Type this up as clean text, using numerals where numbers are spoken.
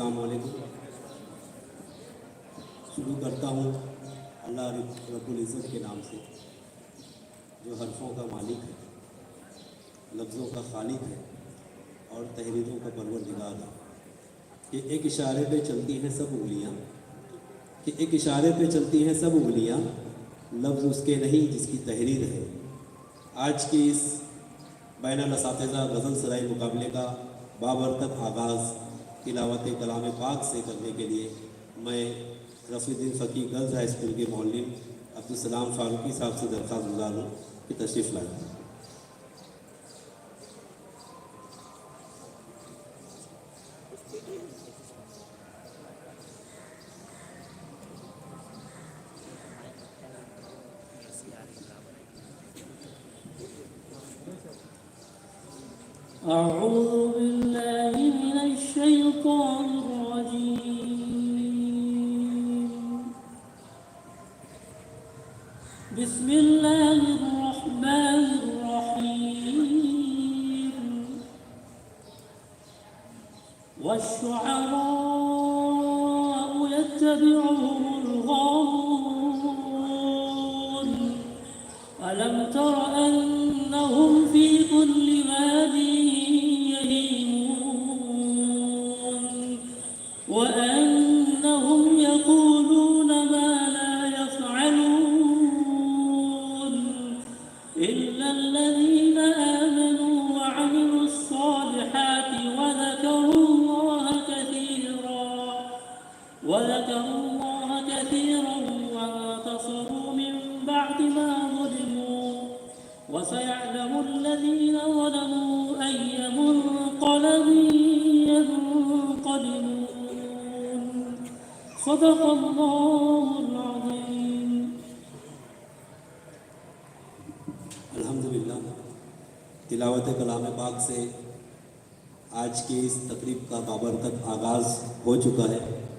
السلام علیکم۔ شروع کرتا ہوں اللہ رب العزت کے نام سے، جو حرفوں کا مالک ہے، لفظوں کا خالق ہے اور تحریروں کا پروردگار ہے، کہ ایک اشارے پہ چلتی ہیں سب انگلیاں، کہ ایک اشارے پہ چلتی ہیں سب انگلیاں، لفظ اس کے نہیں جس کی تحریر ہے۔ آج کی اس بین الاساتذہ غزل سرائی مقابلے کا بابرکت آغاز تلاوت کلام پاک سے کرنے کے لیے میں رفیع الدین فقی گرلز ہائی اسکول کے معلم عبدالسلام فاروقی صاحب سے درخواست گزار ہوں کہ تشریف لائیں۔ أعوذ بالله من الشيطان الرجيم. بسم الله الرحمن الرحيم. والشعراء يتبعهم الغاوون. ألم تر أنهم في كل واد وأنهم يقولون ما لا يفعلون إلا الذين آمنوا وعملوا الصالحات وذكروا الله كثيرا وانتصروا من بعد ما ظلموا وسيعلم الذين ظلموا أي منقلب ينقلبون. صدق اللہ العظیم. الحمدللہ تلاوت کلام پاک سے آج کی اس تقریب کا بابرکت آغاز ہو چکا ہے۔